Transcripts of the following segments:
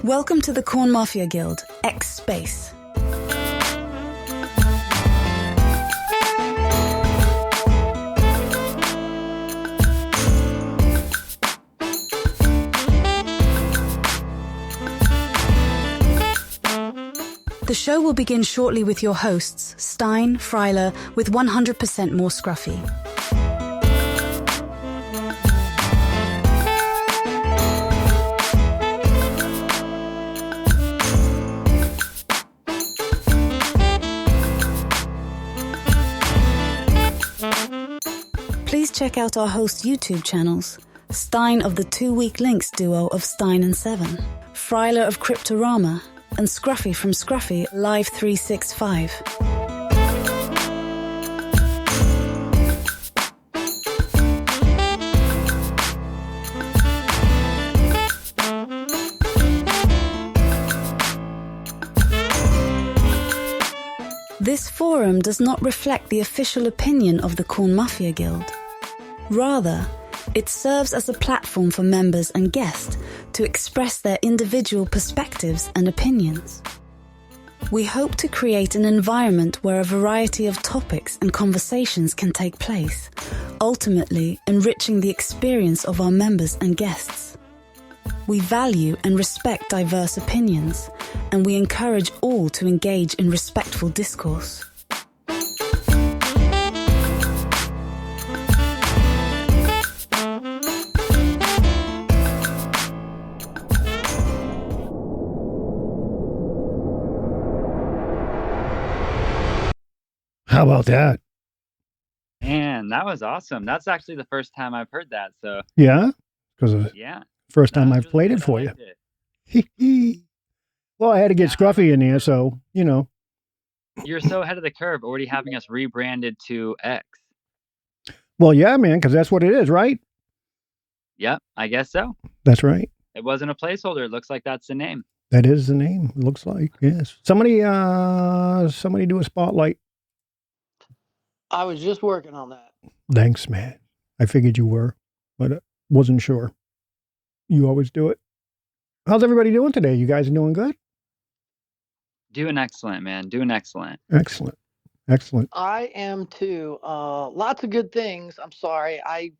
Welcome to the Corn Mafia Guild, X Space. The show will begin shortly with your hosts, Stein, Freiler, with 100% more Scruffy. Please check out our host YouTube channels, Stein of the 2-Week Links duo of Stein and Seven, Freiler of Cryptorama, and Scruffy from Scruffy Live 365. This forum does not reflect the official opinion of the Corn Mafia Guild. Rather, it serves as a platform for members and guests to express their individual perspectives and opinions. We hope to create an environment where a variety of topics and conversations can take place, ultimately enriching the experience of our members and guests. We value and respect diverse opinions, and we encourage all to engage in respectful discourse. How about that? Man, that was awesome. That's actually the first time I've heard that. So Yeah, because yeah, first time I've really played good. it for I you. liked it. Well, I had to get Scruffy in there, so you know. You're so ahead of the curve, already having us rebranded to X. Well, yeah, man, because that's what it is, right? Yep, I guess so. That's right. It wasn't a placeholder. It looks like that's the name. That is the name. It looks like, yes. Somebody do a spotlight. I was just working on that. Thanks, man. I figured you were, but I wasn't sure. You always do it. How's everybody doing today? You guys are doing good? Doing excellent, man. Doing excellent. Excellent. Excellent. I am too. Lots of good things. I'm sorry. I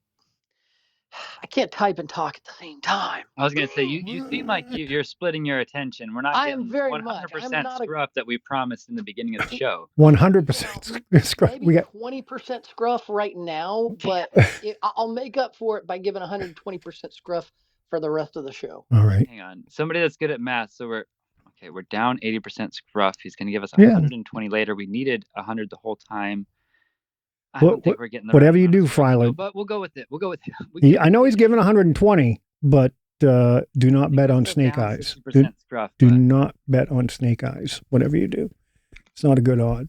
can't type and talk at the same time. I was gonna say you seem like you're splitting your attention. We're not I getting am very 100% much. I'm not scruff that we promised in the beginning of the show. 100% Scruff. Maybe We got 20% scruff right now, but I'll make up for it by giving 120% scruff for the rest of the show. all right. Hang on. Somebody that's good at math. So we're down 80% scruff. He's gonna give us Yeah. 120 later. We needed 100 the whole time. I What- don't think we're getting the whatever right you amount of do, scruff, Freiler. but we'll go with it. We'll go with it. I know he's giving 120, but do not bet on snake eyes. Do, Scruff, do but not bet on snake eyes, whatever you do. It's not a good odd.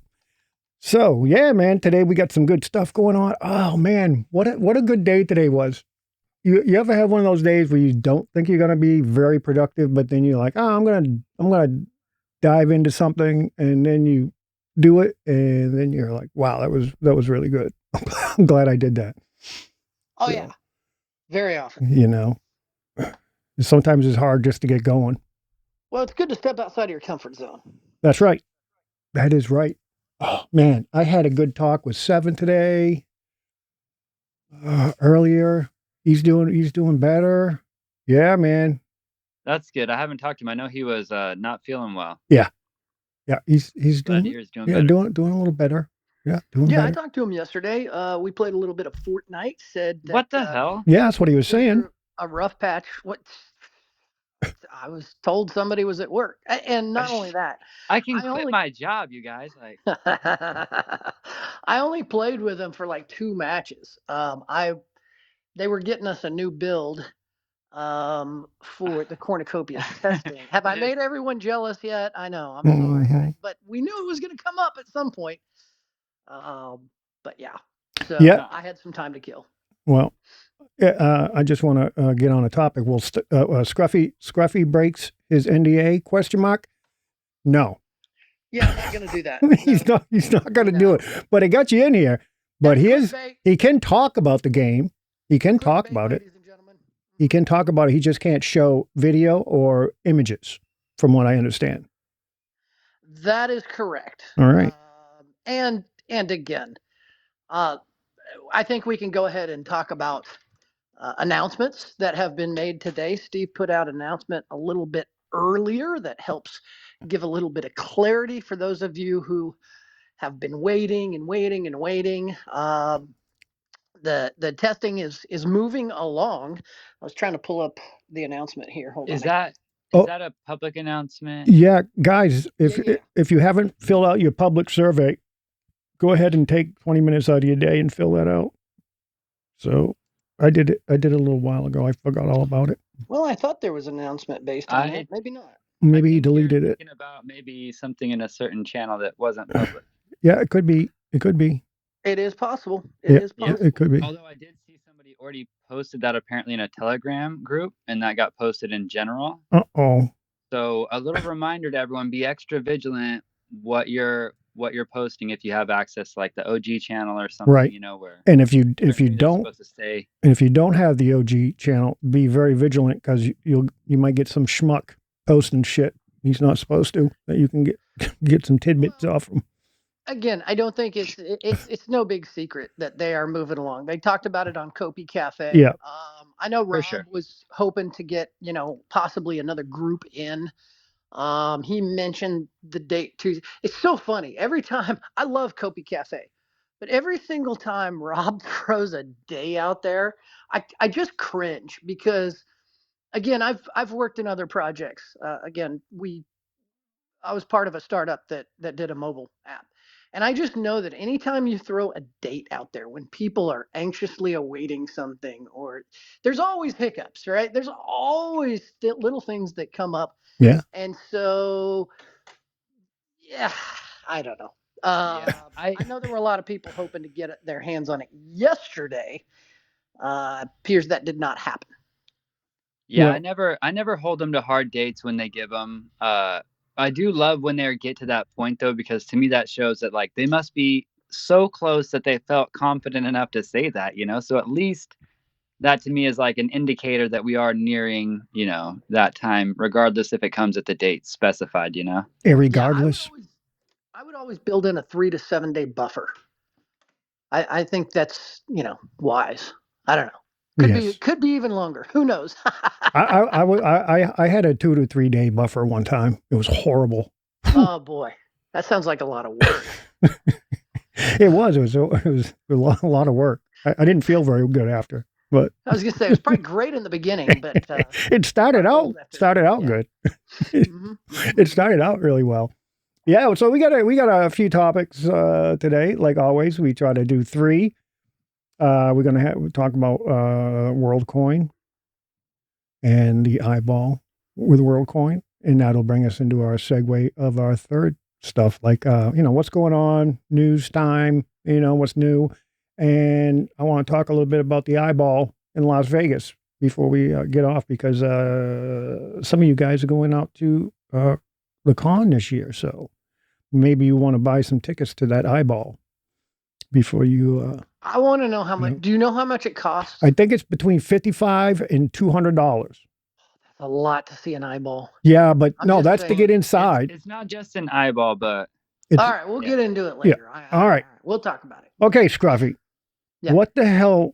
So, yeah, man, today we got some good stuff going on. Oh, man, what a good day today was. You ever have one of those days where you don't think you're going to be very productive, but then you're like, oh, I'm going to dive into something, and then you do it, and then you're like, wow, that was really good. I'm glad I did that. Oh, So, yeah. Very often. you know, sometimes it's hard just to get going. Well, it's good to step outside of your comfort zone. That's right. That is right. Oh, man, I had a good talk with Seven today. Earlier, he's doing better. Yeah, man. that's good. I haven't talked to him. I know he was not feeling well. Yeah, he's Glad doing to hear he's doing yeah better. doing a little better. Yeah, doing Yeah, I better. talked to him yesterday. We played a little bit of Fortnite. Said that, What the hell? Yeah, that's what he was through saying. a rough patch. What I was told somebody was at work, and not only that, I can I quit only- my job, you guys. Like, I only played with them for like 2 matches. They were getting us a new build for the Cornucopias testing. Have I made everyone jealous yet? I know. I'm sorry, Mhm. but we knew it was going to come up at some point. But yeah, so Yeah. I had some time to kill. Well, I just want to get on a topic. Will Scruffy breaks his NDA? Question mark. No, Yeah, I'm not going to do that. he's not going to do it. But it got you in here. But he can talk about the game. He can talk about it. Ladies and gentlemen. He can talk about it. He just can't show video or images. from what I understand. That is correct. All right. And again, I think we can go ahead and talk about announcements that have been made today. Steve put out an announcement a little bit earlier that helps give a little bit of clarity for those of you who have been waiting and waiting and waiting. The testing is moving along. I was trying to pull up the announcement here. Hold Is on. that Oh. is that a public announcement? Yeah, guys, Yeah. if you haven't filled out your public survey, go ahead and take 20 minutes out of your day and fill that out. So I did it a little while ago. I forgot all about it. Well, I thought there was an announcement based on that. Maybe not. Maybe I he think you're deleted it. thinking about maybe something in a certain channel that wasn't public. Yeah, it could be. It could be. It is possible. It is possible. It could be. Although I did see somebody already posted that apparently in a Telegram group, and that got posted in general. Uh-oh. So a little reminder to everyone: be extra vigilant what you're posting if you have access to like the OG channel or something. Right. You know where. And if you don't, supposed to stay. and if you don't have the OG channel, be very vigilant because you might get some schmuck posting shit he's not supposed to, that you can get some tidbits off from. Again, I don't think it's no big secret that they are moving along. They talked about it on Kopi Cafe. Yeah. I know Rob sure. was hoping to get, possibly another group in. He mentioned the date Tuesday. It's so funny. Every time, I love Kopi Cafe, but every single time Rob throws a day out there, I just cringe because, again, I've worked in other projects. Again, I was part of a startup that did a mobile app. And I just know that anytime you throw a date out there when people are anxiously awaiting something, or there's always hiccups, right? There's always little things that come up. Yeah. And so, yeah, I don't know. I know there were a lot of people hoping to get their hands on it yesterday. Appears that did not happen. Yeah, I never hold them to hard dates when they give them. I do love when they get to that point though, because to me that shows that like they must be so close that they felt confident enough to say that, So at least that to me is like an indicator that we are nearing, that time, regardless if it comes at the date specified, Irregardless. Yeah, I would always build in a 3 to 7 day buffer. I think that's, wise. I don't know. Could be even longer. Who knows? I had a 2 to 3 day buffer one time. It was horrible. Oh boy, that sounds like a lot of work. It was a lot of work. I didn't feel very good after, but I was gonna say it was probably great in the beginning, but it started out good. It started out really well. Yeah, so we got a few topics today. Like always, we try to do 3. We're going to talk about WorldCoin and the eyeball with WorldCoin, and that'll bring us into our segue of our third stuff, like what's going on, news time, what's new, and I want to talk a little bit about the eyeball in Las Vegas before we get off, because some of you guys are going out to the con this year, so maybe you want to buy some tickets to that eyeball before you. I want to know how much. Do you know how much it costs? I think it's between $55 and $200. That's a lot to see an eyeball. Yeah, but no, that's saying, to get inside. It's not just an eyeball, but all right, we'll get into it later. Yeah. All right, we'll talk about it. Okay, Scruffy. Yeah. What the hell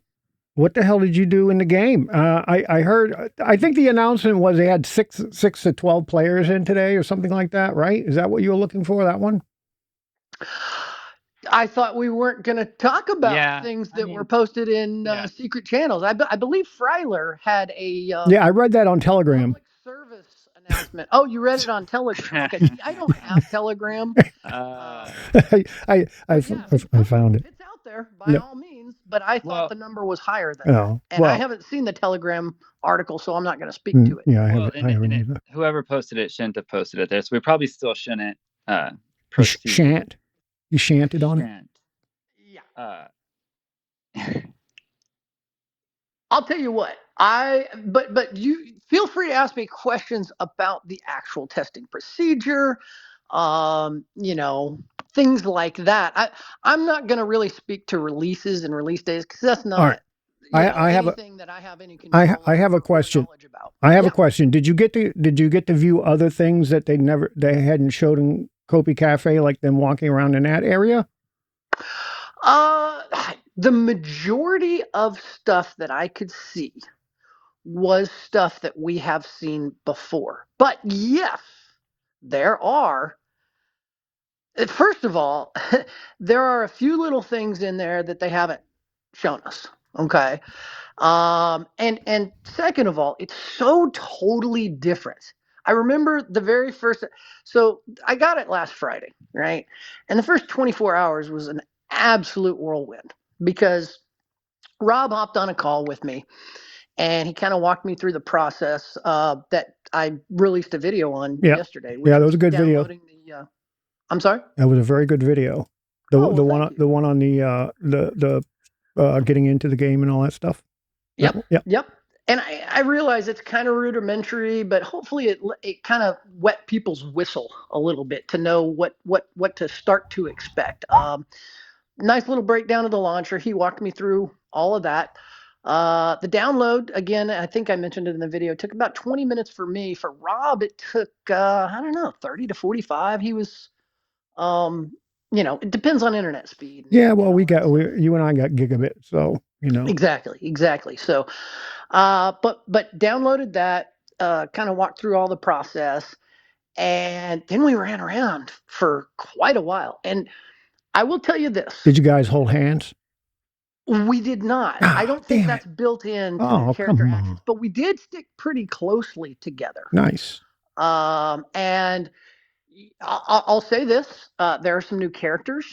did you do in the game? I heard. I think the announcement was they had 6 to 12 players in today, or something like that. Right? Is that what you were looking for? That one? I thought we weren't going to talk about things that were posted in secret channels. I believe Freiler had a yeah, I read that on Telegram. Public service announcement. Oh, you read it on Telegram? Okay. I don't have Telegram. I found it. It's out there by all means, but I thought the number was higher than that. And I haven't seen the Telegram article, so I'm not going to speak to it. Yeah, I haven't either. Whoever posted it shouldn't have posted it there, so we probably still shouldn't. Shan't. You shanted on it? Yeah. I'll tell you what. But you feel free to ask me questions about the actual testing procedure, things like that. I'm not going to really speak to releases and release days because that's not I have anything that I have any control I have a question. knowledge about. I have a question. Did you get to view other things that they hadn't showed in Kopi Cafe, like them walking around in that area? The majority of stuff that I could see was stuff that we have seen before. But yes, there are. First of all, there are a few little things in there that they haven't shown us. Okay. And second of all, it's so totally different. I remember the very first, so I got it last Friday, right? And the first 24 hours was an absolute whirlwind because Rob hopped on a call with me and he kind of walked me through the process that I released a video on yesterday, which that was a good video. I'm sorry? That was a very good video. The one on the getting into the game and all that stuff. Yep. And I realize it's kind of rudimentary, but hopefully it kind of wet people's whistle a little bit to know what to start to expect. Nice little breakdown of the launcher. He walked me through all of that. The download, again, I think I mentioned it in the video, took about 20 minutes for me. For Rob, it took, I don't know, 30 to 45. He was, it depends on internet speed. Yeah, well, you and I got gigabit, so, Exactly. So, but downloaded that, kind of walked through all the process, and then we ran around for quite a while. And I will tell you this. Did you guys hold hands? We did not. I don't think that's built into the character actions, but we did stick pretty closely together. Nice. And I'll say this, there are some new characters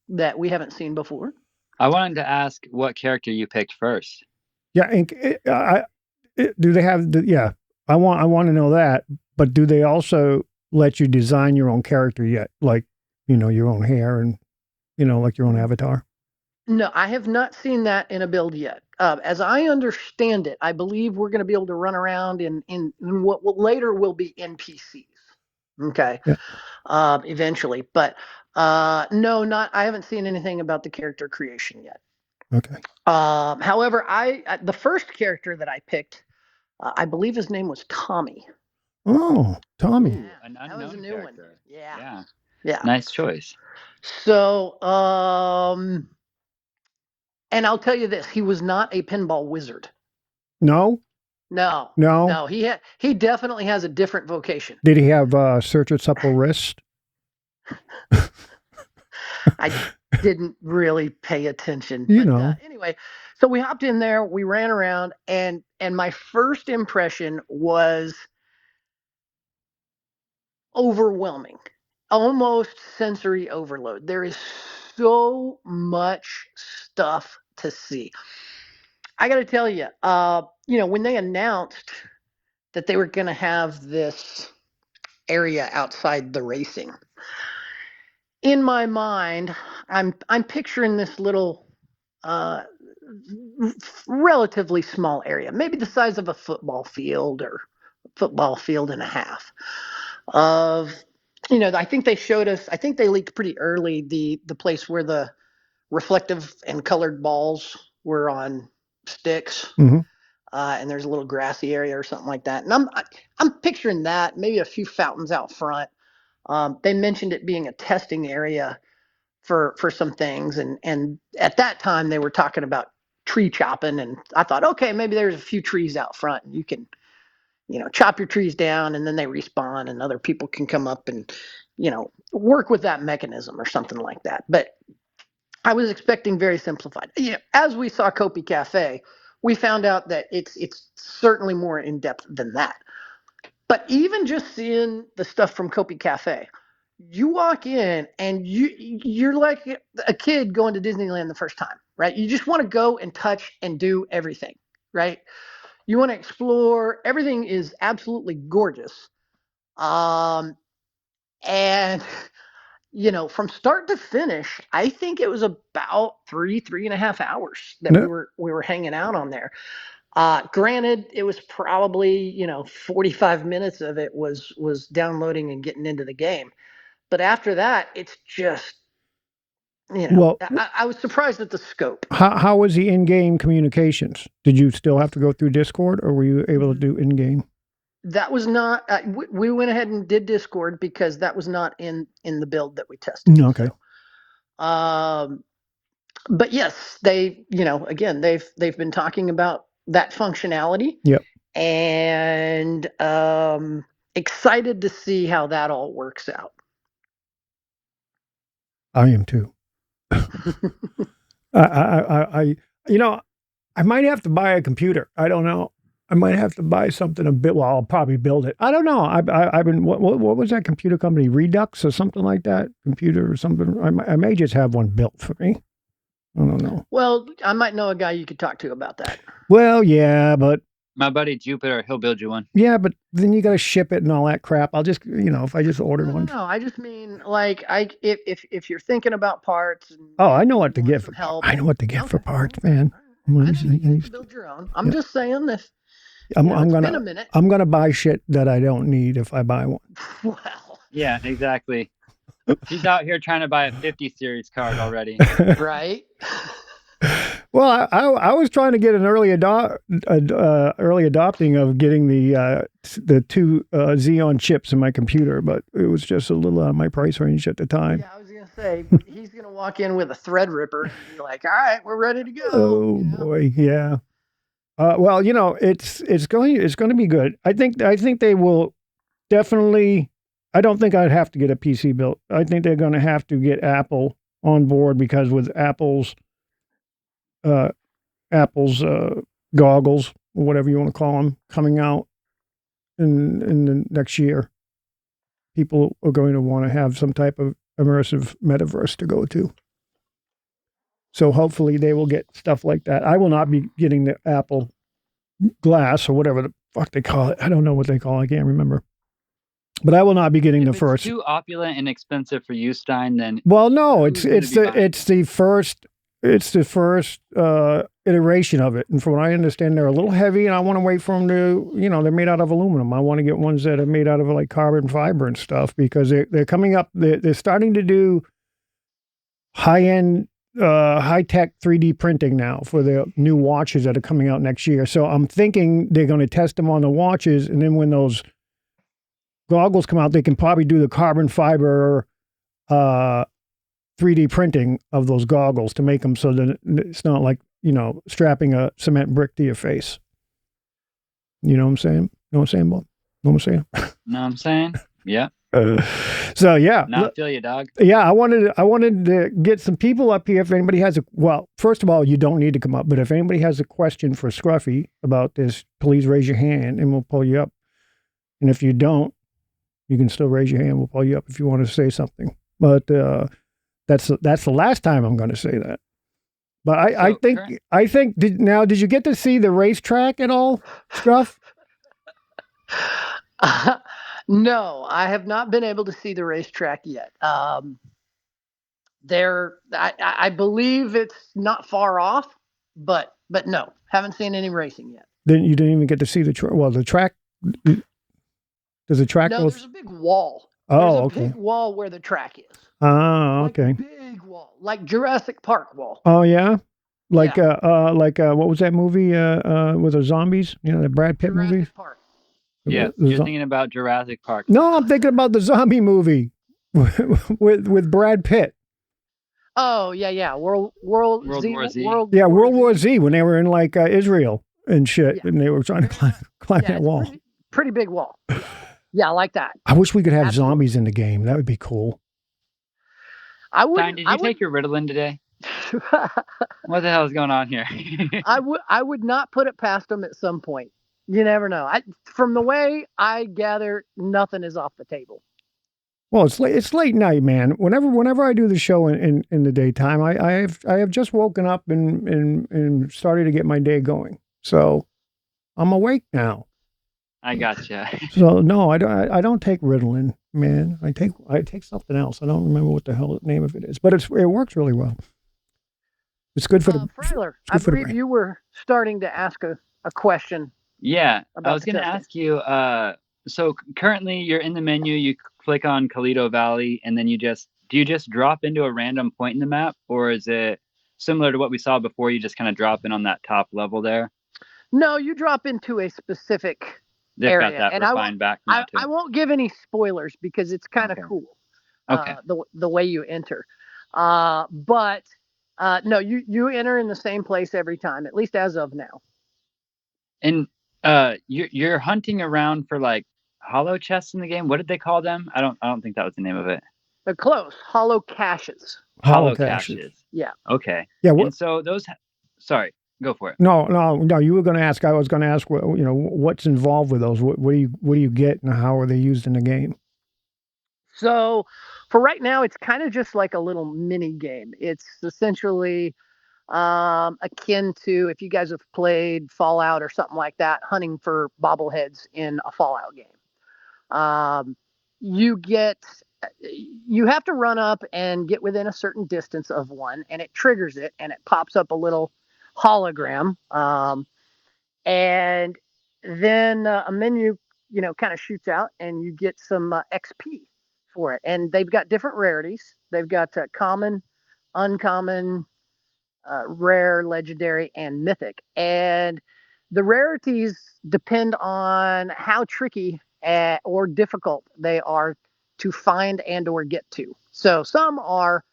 that we haven't seen before. I wanted to ask what character you picked first. Yeah, do they have I want to know that, but do they also let you design your own character yet? Like, your own hair and, like your own avatar? No, I have not seen that in a build yet. As I understand it, I believe we're going to be able to run around in what later will be NPCs. Okay. Yeah. Eventually, but no, I haven't seen anything about the character creation yet. Okay. However, the first character that I picked, I believe his name was Tommy. Oh, Tommy. Ooh, an unknown that was a new character. One. Yeah. Nice choice. So, and I'll tell you this, he was not a pinball wizard. No? No. He definitely has a different vocation. Did he have search at supple wrist? I didn't really pay attention. Anyway, so we hopped in there, we ran around, and my first impression was overwhelming, almost sensory overload. There is so much stuff to see. I got to tell you, when they announced that they were going to have this area outside the racing, in my mind, I'm picturing this little, relatively small area, maybe the size of a football field or football field and a half. I think they showed us. I think they leaked pretty early the place where the reflective and colored balls were on sticks. Mm-hmm. And there's a little grassy area or something like that. And I'm picturing that, maybe a few fountains out front. They mentioned it being a testing area for some things, and at that time they were talking about tree chopping, and I thought, okay, maybe there's a few trees out front, and you can, chop your trees down, and then they respawn, and other people can come up and, work with that mechanism or something like that. But I was expecting very simplified. As we saw Kopi Cafe, we found out that it's certainly more in depth than that. But even just seeing the stuff from Kopi Cafe, you walk in and you're like a kid going to Disneyland the first time, right? You just want to go and touch and do everything, right? You want to explore. Everything is absolutely gorgeous. And from start to finish, I think it was about 3.5 hours that we were hanging out on there. Granted, it was probably 45 minutes of it was downloading and getting into the game, but after that, it's just Well, I was surprised at the scope. How was the in-game communications? Did you still have to go through Discord, or were you able to do in-game? That was not. We went ahead and did Discord because that was not in the build that we tested. Okay. So, but yes, again, they've been talking about that functionality. Yep. And excited to see how that all works out. I am too. I might have to buy a computer. I don't know. I might have to buy something a bit. Well, I'll probably build it. I don't know. I've been. What was that computer company? Redux or something like that? Computer or something. I may just have one built for me. I don't know. Well, I might know a guy you could talk to about that. Well, yeah, but my buddy Jupiter, he'll build you one. Yeah, but then you got to ship it and all that crap. I'll just, if I just order one. No, I just mean if you're thinking about parts. I know what to get for help. I know what to get for parts, man. You can build your own. I'm just saying this. I'm gonna buy shit that I don't need if I buy one. Well, yeah, exactly. He's out here trying to buy a 50 series card already. Right. Well, I was trying to get an early adopting of getting the 2 Xeon chips in my computer, but it was just a little out of my price range at the time. Yeah, I was gonna say he's gonna walk in with a Threadripper and be like, "All right, we're ready to go." Oh boy, yeah. Well, it's going to be good. I think they will definitely. I don't think I'd have to get a PC built. I think they're going to have to get Apple on board, because with Apple's goggles, or whatever you want to call them, coming out in the next year, people are going to want to have some type of immersive metaverse to go to. So hopefully they will get stuff like that. I will not be getting the Apple Glass or whatever the fuck they call it. I don't know what they call it. I can't remember. But I will not be getting the first. If it's too opulent and expensive for you, Stein, then well, no, it's the first iteration of it. And from what I understand, they're a little heavy, and I want to wait for them to, they're made out of aluminum. I want to get ones that are made out of like carbon fiber and stuff, because they're coming up. They're starting to do high-end, high-tech 3D printing now for the new watches that are coming out next year. So I'm thinking they're going to test them on the watches, and then when those goggles come out, they can probably do the carbon fiber 3D printing of those goggles to make them so that it's not like, strapping a cement brick to your face. You know what I'm saying? Know what I'm saying, Bob? Know what I'm saying? Know what I'm saying? Yeah. So yeah. Not feel you, dog. Yeah, I wanted to get some people up here. If anybody has first of all, you don't need to come up, but if anybody has a question for Scruffy about this, please raise your hand and we'll pull you up. And if you don't, you can still raise your hand. We'll pull you up if you want to say something. But that's the last time I'm going to say that. But I think did you get to see the racetrack at all, Scruff? No, I have not been able to see the racetrack yet. I believe it's not far off, but no, haven't seen any racing yet. Then you didn't even get to see the track. Well, the track. Does the track? No, there's a big wall. Oh, there's a big wall where the track is. Oh, okay. Big wall, like Jurassic Park wall. Oh yeah, like what was that movie with the zombies? The Brad Pitt Jurassic movie. Park. Yeah, you're thinking about Jurassic Park. No, I'm thinking about the zombie movie with Brad Pitt. Oh yeah, World War Z. World War Z, when they were in like Israel and shit, and they were trying to climb that wall. Pretty big wall. Yeah, I like that. I wish we could have zombies in the game. That would be cool. Did you take your Ritalin today? What the hell is going on here? I would not put it past them at some point. You never know. From the way I gather, nothing is off the table. Well, it's late night, man. Whenever I do the show in the daytime, I have just woken up and started to get my day going. So I'm awake now. I gotcha. So no, I don't take Ritalin, man. I take something else. I don't remember what the hell the name of it is, but it works really well. It's good for the Frailer. I believe you were starting to ask a question. Yeah, I was going to ask you. So currently, you're in the menu. You click on Toledo Valley, and then you just do you just drop into a random point in the map, or is it similar to what we saw before? You just kind of drop in on that top level there. No, you drop into a specific They've area, got that and refined back now too. I won't give any spoilers because it's kind of cool. Okay. The way you enter, but no, you enter in the same place every time, at least as of now. And you're hunting around for like hollow chests in the game. What did they call them? I don't think that was the name of it. They're close. Hollow caches. Hollow caches. Yeah. Okay. Yeah. And so those. Sorry, go for it. No. You were going to ask. I was going to ask. What's involved with those? What do you get, and how are they used in the game? So, for right now, it's kind of just like a little mini game. It's essentially akin to, if you guys have played Fallout or something like that, hunting for bobbleheads in a Fallout game. You have to run up and get within a certain distance of one, and it triggers it, and it pops up a little hologram, and then a menu, kind of shoots out, and you get some XP for it. And they've got different rarities. They've got common, uncommon, rare, legendary, and mythic. And the rarities depend on how tricky or difficult they are to find and or get to. So some are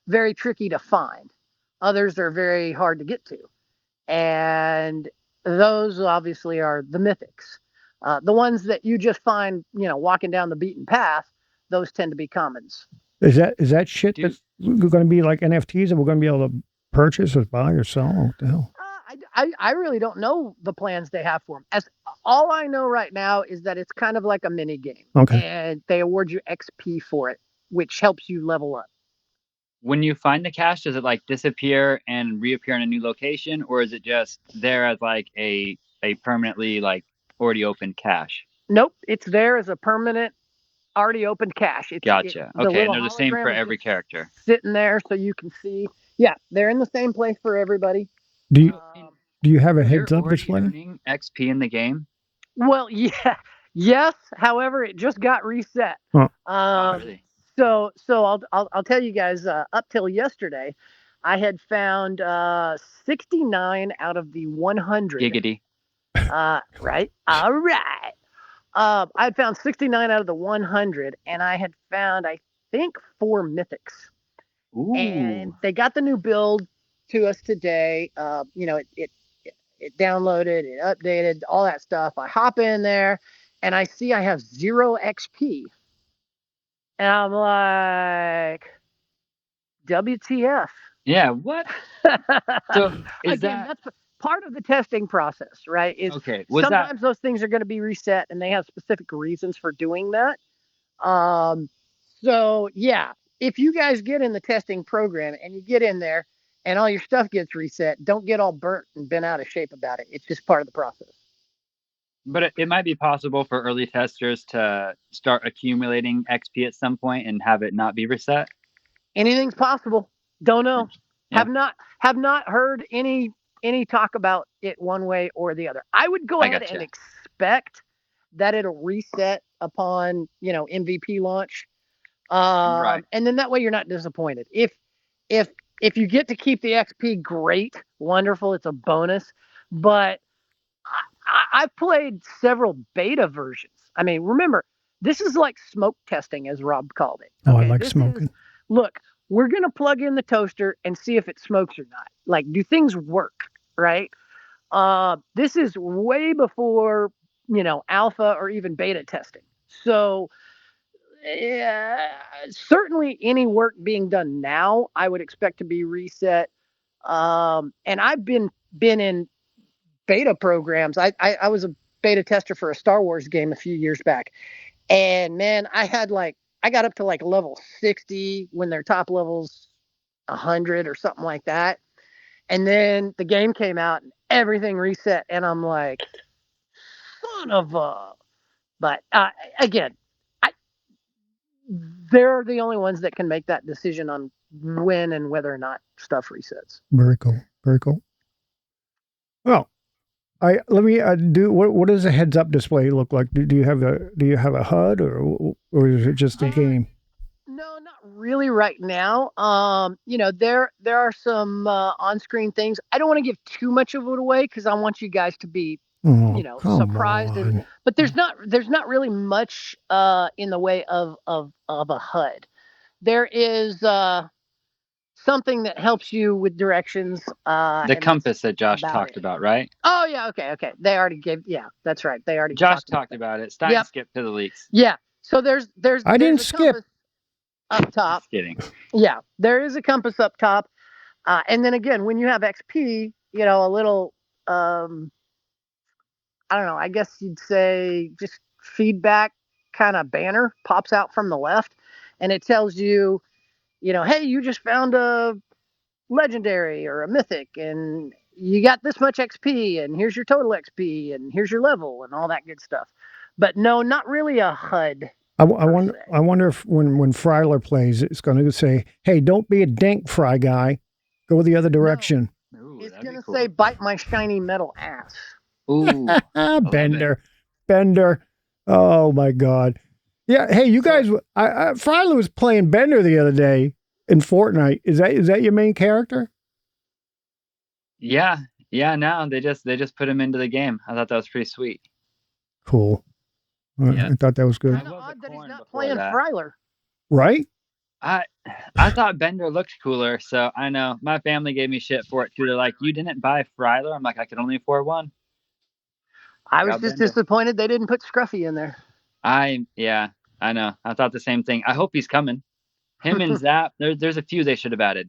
very tricky to find. Others are very hard to get to. And those obviously are the mythics. The ones that you just find, walking down the beaten path, those tend to be commons. Is that shit that's going to be like NFTs that we're going to be able to purchase or buy or sell? What the hell? I really don't know the plans they have for them. As all I know right now is that it's kind of like a mini game. Okay. And they award you XP for it, which helps you level up. When you find the cache, does it like disappear and reappear in a new location, or is it just there as like a permanently like already opened cache? Nope, it's there as a permanent, already opened cache. Gotcha. Okay, and they're the same for every character. Sitting there so you can see. Yeah, they're in the same place for everybody. Do you have a heads up display? Earning XP in the game? Well, yeah, yes. However, it just got reset. Really? So I'll tell you guys. Up till yesterday, I had found 69 out of the 100. Giggity. Right. All right. I had found 69 out of the 100, and I had found, I think, 4 mythics. Ooh. And they got the new build to us today. It downloaded, it updated, all that stuff. I hop in there, and I see I have 0 XP. And I'm like, WTF? Yeah, what? So that's part of the testing process, right? Okay. Sometimes those things are going to be reset, and they have specific reasons for doing that. So yeah, if you guys get in the testing program and you get in there and all your stuff gets reset, don't get all burnt and bent out of shape about it. It's just part of the process. But it might be possible for early testers to start accumulating XP at some point and have it not be reset. Anything's possible. Don't know. Yeah. Have not heard any talk about it one way or the other. I would go ahead and expect that it'll reset upon MVP launch, right. And then that way you're not disappointed. If you get to keep the XP, great, wonderful. It's a bonus, but I've played several beta versions. I mean, remember, this is like smoke testing, as Rob called it. Okay? Oh, I like smoking. Look, we're going to plug in the toaster and see if it smokes or not. Like, do things work, right? This is way before, alpha or even beta testing. So, certainly any work being done now, I would expect to be reset. And I've been in beta programs. I was a beta tester for a Star Wars game a few years back. And man, I got up to like level 60 when their top level's 100 or something like that. And then the game came out and everything reset. And I'm like, son of a. But again, they're the only ones that can make that decision on when and whether or not stuff resets. Very cool. Very cool. Well, let me do. What does a heads-up display look like? Do you have a HUD or is it just a game? No, not really right now. There are some on-screen things. I don't want to give too much of it away because I want you guys to be, Oh, come surprised. on. But there's not really much in the way of a HUD. There is something that helps you with directions. The compass that Josh talked about, right? Oh yeah, okay. They already gave. Yeah, that's right. They already. Josh talked about it. Stein skipped to the leaks. Yeah. So there's I didn't a skip. compass up top. Just kidding. Yeah, there is a compass up top, and then again, when you have XP, a little. I don't know. I guess you'd say just feedback kind of banner pops out from the left, and it tells you, hey, you just found a legendary or a mythic, and you got this much XP, and here's your total XP, and here's your level, and all that good stuff. But no, not really a HUD. I wonder if when Fryler plays, it's going to say, "Hey, don't be a dank fry guy. Go the other direction." No. Ooh, it's going to say, "Bite my shiny metal ass." Ooh, Bender. Oh my God. Yeah. Hey, you guys. Fryler was playing Bender the other day in Fortnite. Is that your main character? Yeah. No, they just put him into the game. I thought that was pretty sweet. Cool. Yeah. I thought that was good. Kind of odd that he's not playing Fryler. Right? I thought Bender looked cooler, so I know my family gave me shit for it too. They're like, "You didn't buy Fryler?" I'm like, "I could only afford one." I was just disappointed they didn't put Scruffy in there. I know. I thought the same thing. I hope he's coming. Him and Zap. There's a few they should have added.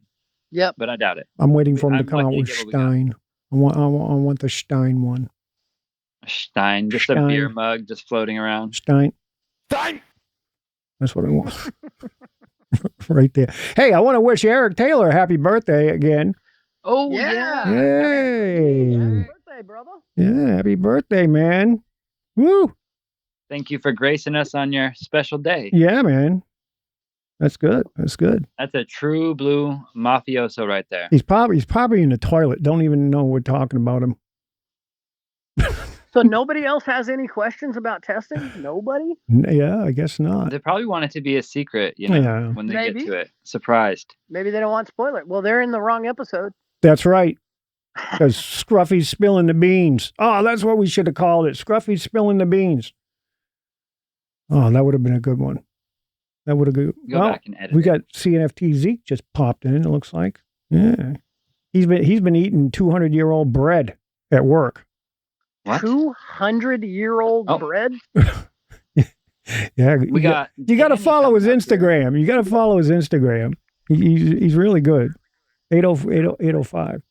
Yep, but I doubt it. I'm waiting for him to come out with Stein. I want the Stein one. Stein, just a beer mug just floating around. Stein. That's what I want. Right there. Hey, I want to wish Eric Taylor a happy birthday again. Oh, yeah. Yay. Happy birthday, brother. Yeah, happy birthday, man. Woo. Thank you for gracing us on your special day. Yeah, man. That's good. That's a true blue mafioso right there. He's probably in the toilet. Don't even know we're talking about him. So nobody else has any questions about testing? Nobody? Yeah, I guess not. They probably want it to be a secret, when they get to it. Surprised. Maybe they don't want spoiler. Well, they're in the wrong episode. That's right. Because Scruffy's spilling the beans. Oh, that's what we should have called it. Scruffy's spilling the beans. Oh, that would have been a good one. That would have good. Go back and edit. We got CNFT Zeke just popped in. It looks like. Yeah, he's been eating 200-year-old bread at work. What? 200-year-old bread? Yeah, you got to follow his Instagram. You got to follow his Instagram. He's really good. 805.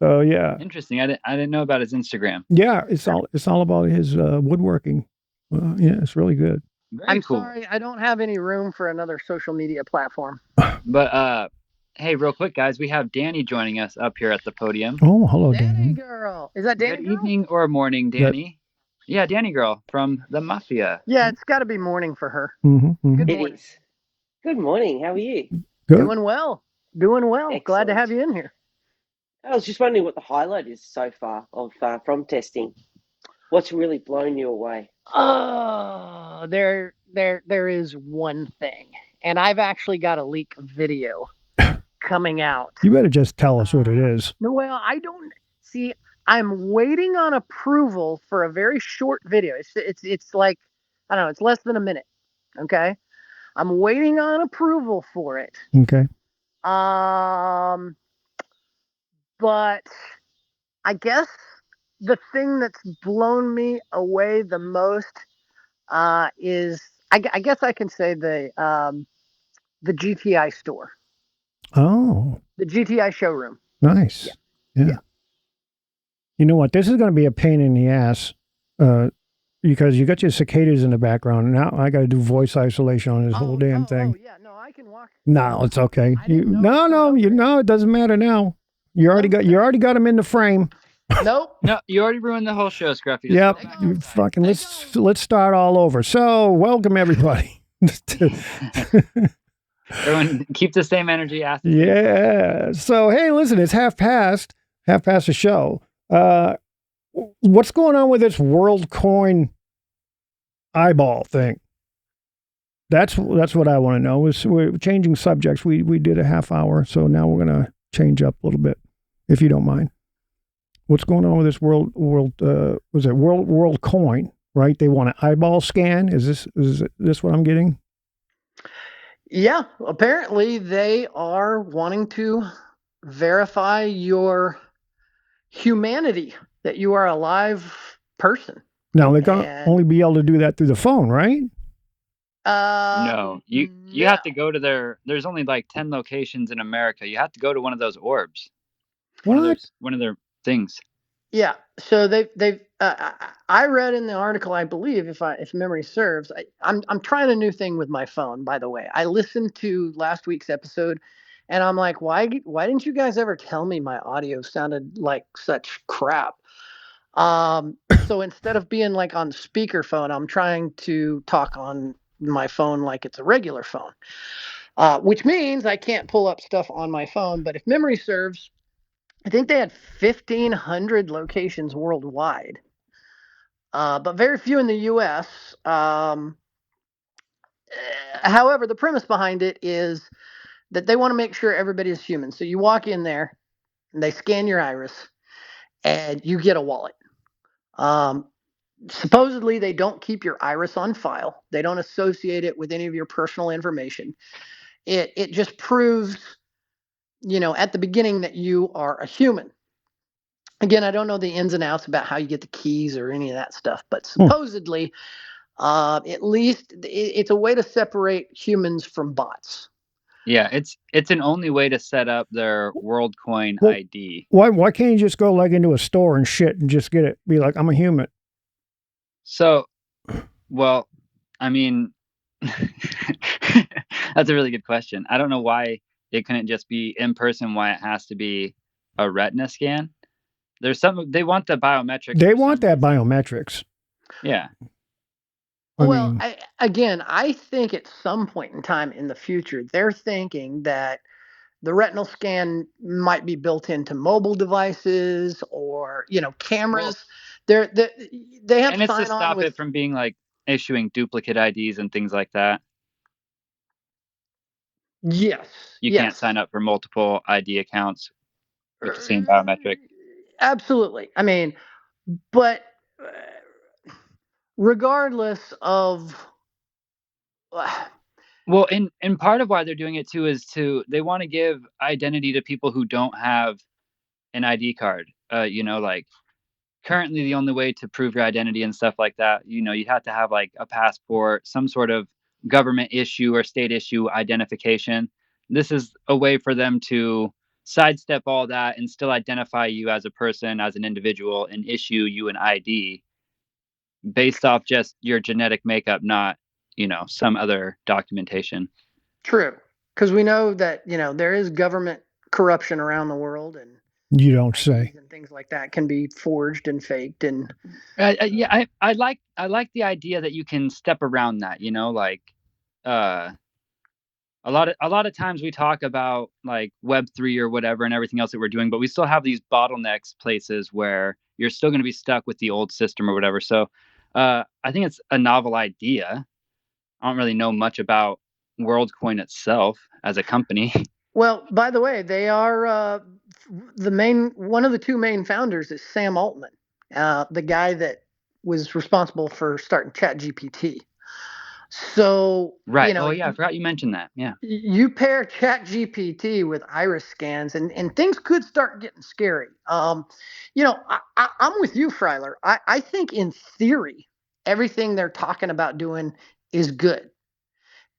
So yeah. Interesting. I didn't know about his Instagram. Yeah, it's all about his woodworking. Yeah, it's really good. I'm sorry, I don't have any room for another social media platform. But hey, real quick, guys, we have Danni joining us up here at the podium. Oh, hello, Danni. Danni girl. Is that Danni Good girl? evening or morning, Danni. Yeah, Danni girl from the Mafia. Yeah, it's got to be morning for her. Mm-hmm. Good morning. Good morning. How are you? Good. Doing well. Excellent. Glad to have you in here. I was just wondering what the highlight is so far of from testing. What's really blown you away? Oh, there is one thing, and I've actually got a leak video coming out. You better just tell us what it is. No, well, I don't see. I'm waiting on approval for a very short video. It's like, I don't know, it's less than a minute. Okay, I'm waiting on approval for it. Okay. But I guess the thing that's blown me away the most is I guess I can say the GTI store. Oh. The GTI showroom. Nice. Yeah. You know what? This is going to be a pain in the ass because you got your cicadas in the background. Now I got to do voice isolation on this whole damn thing. Oh, yeah. No, I can walk. No, it's okay. No, it doesn't matter now. You already got them in the frame. Nope. No, you already ruined the whole show, Scruffy. Yep. You fucking let's start all over. So, welcome everybody. Everyone, keep the same energy. Yeah. So, hey, listen, it's half past the show. What's going on with this World Coin eyeball thing? That's what I want to know. We're changing subjects. We did a half hour, so now we're gonna change up a little bit, if you don't mind. What's going on with this world coin? Right? They want an eyeball scan. Is this what I'm getting? Yeah, apparently they are wanting to verify your humanity, that you are a live person. Now they're gonna only be able to do that through the phone, right? No, you have to go to there's only like 10 locations in America. You have to go to one of those orbs. What? One of their things. Yeah. So they've I read in the article, I believe, if memory serves, I'm trying a new thing with my phone, by the way. I listened to last week's episode and I'm like, why didn't you guys ever tell me my audio sounded like such crap? So instead of being like on speakerphone, I'm trying to talk on my phone like it's a regular phone. Which means I can't pull up stuff on my phone, but if memory serves, I think they had 1,500 locations worldwide, but very few in the U.S. However, the premise behind it is that they want to make sure everybody is human. So you walk in there, and they scan your iris, and you get a wallet. Supposedly, they don't keep your iris on file. They don't associate it with any of your personal information. It just proves, at the beginning that you are a human. Again, I don't know the ins and outs about how you get the keys or any of that stuff, but supposedly, at least it's a way to separate humans from bots. Yeah, it's an only way to set up their WorldCoin ID. Why can't you just go like into a store and shit and just get it? Be like, I'm a human. So, well, I mean, that's a really good question. I don't know why it couldn't just be in person. Why it has to be a retina scan? There's they want the biometrics. They want that biometrics. Yeah. I think at some point in time in the future, they're thinking that the retinal scan might be built into mobile devices or, cameras. Well, they have and it's to stop it from being like issuing duplicate IDs and things like that. Yes. You can't sign up for multiple ID accounts with the same biometric. Absolutely. I mean, but regardless of well, and part of why they're doing it too is they want to give identity to people who don't have an ID card. Like currently the only way to prove your identity and stuff like that, you have to have like a passport, some sort of government issue or state issue identification. This is a way for them to sidestep all that and still identify you as a person, as an individual, and issue you an ID based off just your genetic makeup, not, some other documentation. True. Because we know that, there is government corruption around the world, and you don't say, and things like that can be forged and faked. And yeah, I like the idea that you can step around that, like a lot of times we talk about like Web3 or whatever and everything else that we're doing, but we still have these bottlenecks places where you're still going to be stuck with the old system or whatever. So I think it's a novel idea. I don't really know much about WorldCoin itself as a company. Well, by the way, they are one of the two main founders is Sam Altman, the guy that was responsible for starting ChatGPT. So right. I forgot you mentioned that. Yeah. You pair ChatGPT with iris scans, and things could start getting scary. I'm with you, Freiler. I think in theory, everything they're talking about doing is good.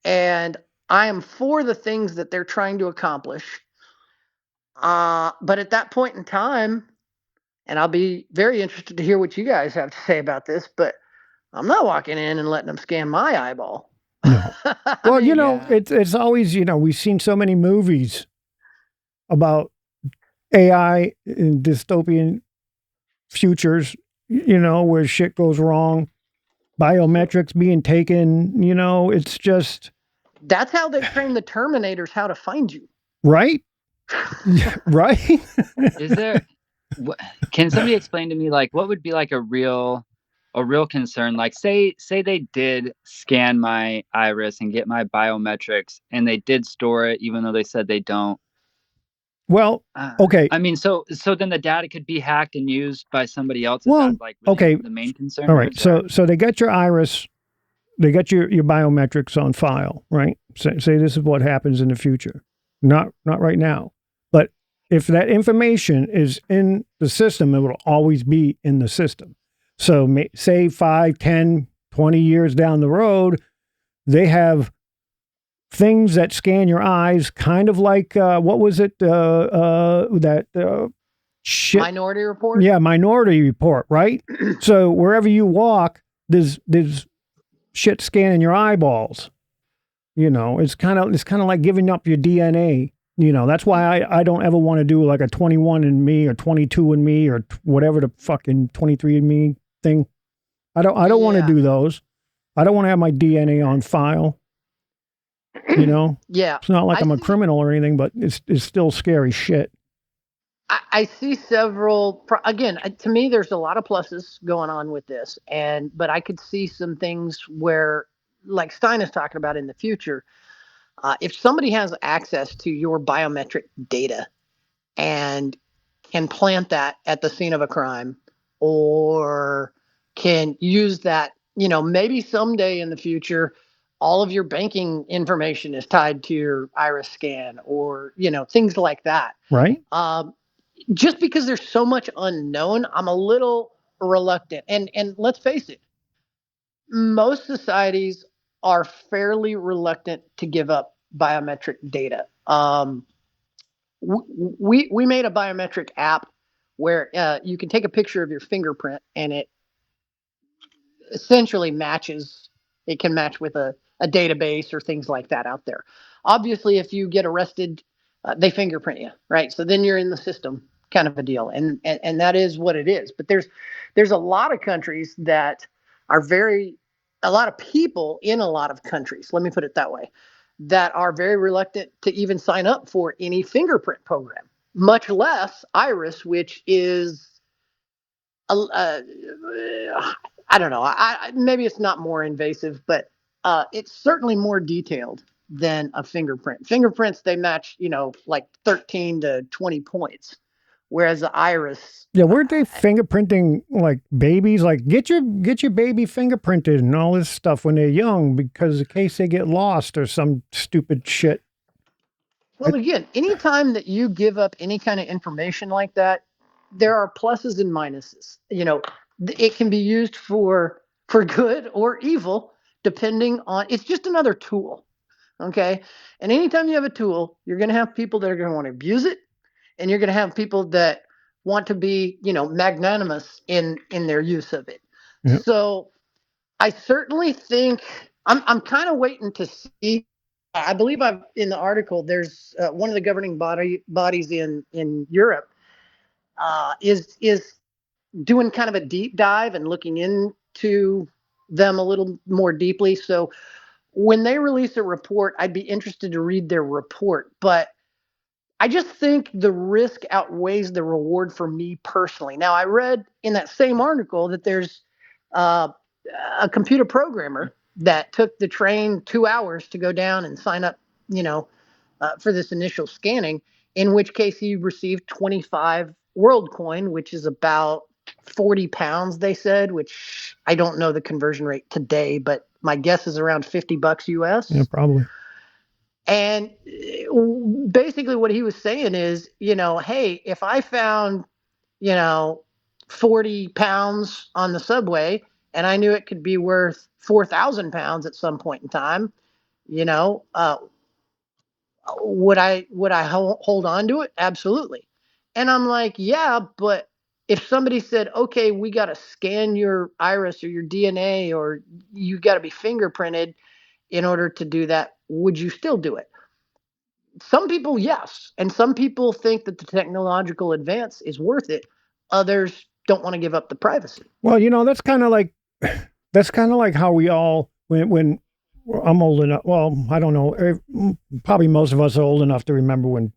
And I am for the things that they're trying to accomplish. But at that point in time, and I'll be very interested to hear what you guys have to say about this, but I'm not walking in and letting them scan my eyeball. No. Well, it's always, we've seen so many movies about AI in dystopian futures, where shit goes wrong, biometrics being taken, it's just. That's how they train the Terminators how to find you. Right? Right? Can somebody explain to me, like, what would be like a real a real concern. Like say they did scan my iris and get my biometrics, and they did store it, even though they said they don't. Well, okay. I mean, so then the data could be hacked and used by somebody else. Is Well, that like okay. the main concern? All right. So they got your iris, they got your biometrics on file, right? Say this is what happens in the future. Not right now. But if that information is in the system, it will always be in the system. So say 5, 10, 20 years down the road, they have things that scan your eyes, kind of like, what was it? Shit. Minority Report? Yeah, Minority Report, right? So wherever you walk, there's shit scanning your eyeballs. You know, it's kind of like giving up your DNA. You know, that's why I don't ever want to do like a 21andMe or 22andMe or whatever the fucking 23andMe thing. I don't want to do those. I don't want to have my DNA on file. You know? Yeah. It's not like I'm a criminal or anything, but it's still scary shit. I see several, again, to me, there's a lot of pluses going on with this. But I could see some things where, like Stein is talking about in the future, if somebody has access to your biometric data and can plant that at the scene of a crime, or can use that, maybe someday in the future, all of your banking information is tied to your iris scan, or, things like that. Right. Just because there's so much unknown, I'm a little reluctant. And let's face it, most societies are fairly reluctant to give up biometric data. We made a biometric app where you can take a picture of your fingerprint, and it essentially matches. It can match with a database or things like that out there. Obviously, if you get arrested, they fingerprint you, right? So then you're in the system, kind of a deal, and that is what it is. But there's a lot of countries that are a lot of people in a lot of countries, let me put it that way, that are very reluctant to even sign up for any fingerprint program, much less iris, which is I don't know. Maybe it's not more invasive, but it's certainly more detailed than a fingerprint. Fingerprints, they match, like 13 to 20 points, whereas the iris. Yeah, weren't they fingerprinting like babies? Like get your baby fingerprinted and all this stuff when they're young, because in case they get lost or some stupid shit. Well, again, anytime that you give up any kind of information like that, there are pluses and minuses. It can be used for good or evil, depending on. It's just another tool, okay? And anytime you have a tool, you're going to have people that are going to want to abuse it, and you're going to have people that want to be, magnanimous in their use of it. Yep. So, I certainly think I'm kind of waiting to see. I believe in the article, there's one of the governing bodies in Europe is doing kind of a deep dive and looking into them a little more deeply. So when they release a report, I'd be interested to read their report. But I just think the risk outweighs the reward for me personally. Now, I read in that same article that there's a computer programmer that took the train 2 hours to go down and sign up, for this initial scanning, in which case he received 25 world coin, which is about 40 pounds, they said, which I don't know the conversion rate today, but my guess is around $50 US. Yeah, probably. And basically what he was saying is, hey, if I found, 40 pounds on the subway, and I knew it could be worth 4,000 pounds at some point in time, would I hold on to it? Absolutely. And I'm like, yeah, but if somebody said, okay, we got to scan your iris or your DNA, or you got to be fingerprinted in order to do that, would you still do it? Some people, yes. And some people think that the technological advance is worth it. Others don't want to give up the privacy. Well, that's kind of like how we all, when I'm old enough, well, I don't know, probably most of us are old enough to remember when